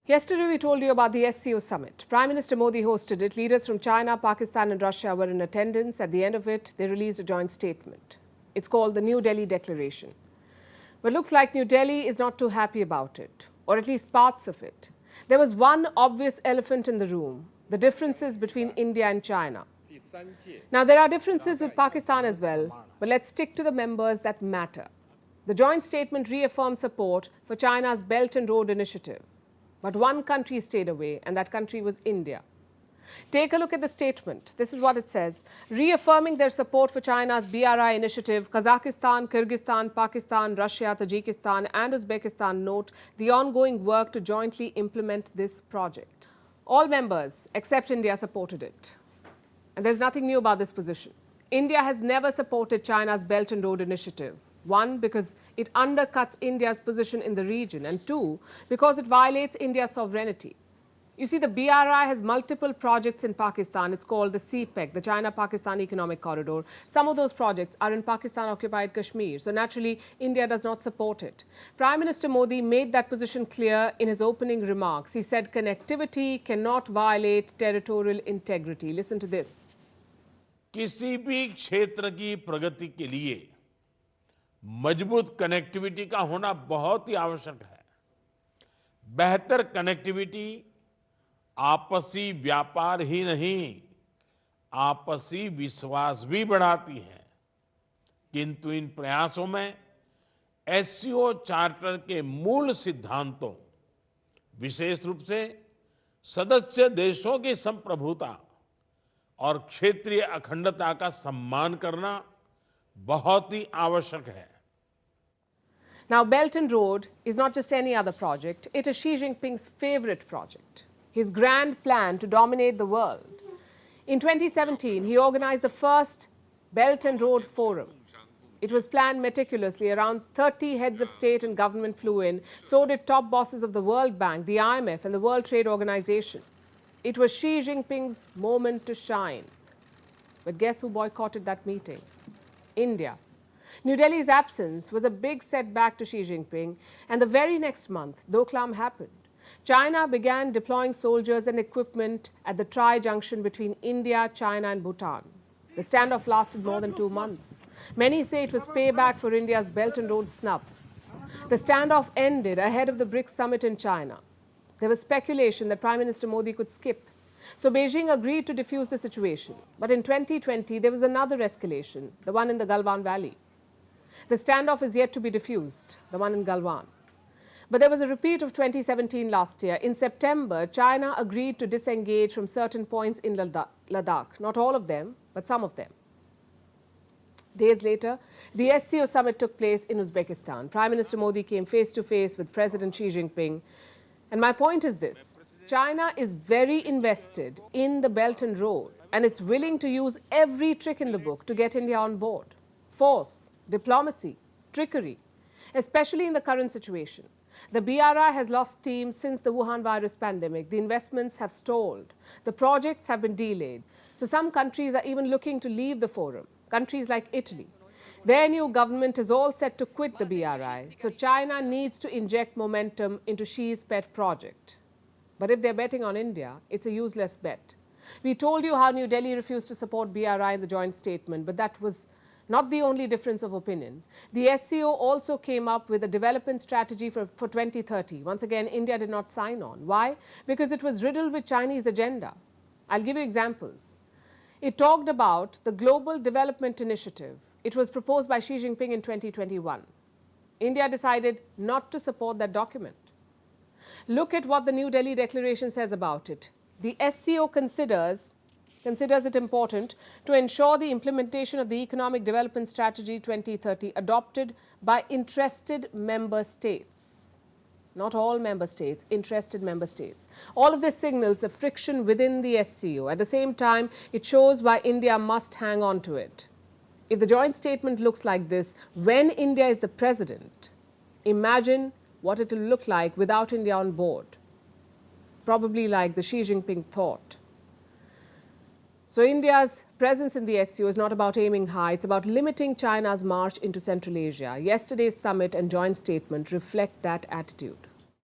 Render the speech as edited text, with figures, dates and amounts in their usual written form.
Yesterday, we told you about the SCO summit. Prime Minister Modi hosted it. Leaders from China, Pakistan and Russia were in attendance. At the end of it, they released a joint statement. It's called the New Delhi Declaration. But looks like New Delhi is not too happy about it, or at least parts of it. There was one obvious elephant in the room, the differences between India and China. Now, there are differences with Pakistan as well, but let's stick to the members that matter. The joint statement reaffirmed support for China's Belt and Road Initiative. But one country stayed away, and that country was India. Take a look at the statement. This is what it says. Reaffirming their support for China's BRI initiative, Kazakhstan, Kyrgyzstan, Pakistan, Russia, Tajikistan and Uzbekistan note the ongoing work to jointly implement this project. All members except India supported it. And there's nothing new about this position. India has never supported China's Belt and Road Initiative. One, because it undercuts India's position in the region, and two, because it violates India's sovereignty. You see, the BRI has multiple projects in Pakistan. It's called the CPEC, the China-Pakistan Economic Corridor. Some of those projects are in Pakistan-occupied Kashmir, so naturally, India does not support it. Prime Minister Modi made that position clear in his opening remarks. He said connectivity cannot violate territorial integrity. Listen to this. किसी भी क्षेत्र की प्रगति के लिए मजबूत connectivity का होना बहुत ही आवश्यक है। बेहतर कनेक्टिविटी आपसी व्यापार ही नहीं, आपसी विश्वास भी बढ़ाती है। किंतु इन प्रयासों में एससीओ चार्टर के मूल सिद्धांतों, विशेष रूप से सदस्य देशों की संप्रभुता और क्षेत्रीय अखंडता का सम्मान करना बहुत ही आवश्यक है। Now, Belt and Road is not just any other project. It is Xi Jinping's favorite project, his grand plan to dominate the world. In 2017, he organized the first Belt and Road Forum. It was planned meticulously. Around 30 heads of state and government flew in. So did top bosses of the World Bank, the IMF and the World Trade Organization. It was Xi Jinping's moment to shine. But guess who boycotted that meeting? India. New Delhi's absence was a big setback to Xi Jinping, and the very next month, Doklam happened. China began deploying soldiers and equipment at the Trijunction between India, China and Bhutan. The standoff lasted more than 2 months. Many say it was payback for India's Belt and Road snub. The standoff ended ahead of the BRICS summit in China. There was speculation that Prime Minister Modi could skip. So Beijing agreed to defuse the situation. But in 2020, there was another escalation, the one in the Galwan Valley. The standoff is yet to be diffused, the one in Galwan. But there was a repeat of 2017 last year. In September, China agreed to disengage from certain points in Ladakh. Not all of them, but some of them. Days later, the SCO summit took place in Uzbekistan. Prime Minister Modi came face to face with President Xi Jinping. And my point is this. China is very invested in the Belt and Road, and it's willing to use every trick in the book to get India on board. Force, diplomacy, trickery, especially in the current situation. The BRI has lost steam since the Wuhan virus pandemic. The investments have stalled. The projects have been delayed. So some countries are even looking to leave the forum. Countries like Italy. Their new government is all set to quit the BRI. So China needs to inject momentum into Xi's pet project. But if they're betting on India, it's a useless bet. We told you how New Delhi refused to support BRI in the joint statement, but that was not the only difference of opinion. The SCO also came up with a development strategy for 2030. Once again, India did not sign on. Why? Because it was riddled with Chinese agenda. I'll give you examples. It talked about the Global Development Initiative. It was proposed by Xi Jinping in 2021. India decided not to support that document. Look at what the New Delhi Declaration says about it. The SCO considers it important to ensure the implementation of the Economic Development Strategy 2030 adopted by interested member states. Not all member states, interested member states. All of this signals the friction within the SCO. At the same time, it shows why India must hang on to it. If the joint statement looks like this, when India is the president, imagine what it will look like without India on board. Probably like the Xi Jinping thought. So India's presence in the SCO is not about aiming high, it's about limiting China's march into Central Asia. Yesterday's summit and joint statement reflect that attitude.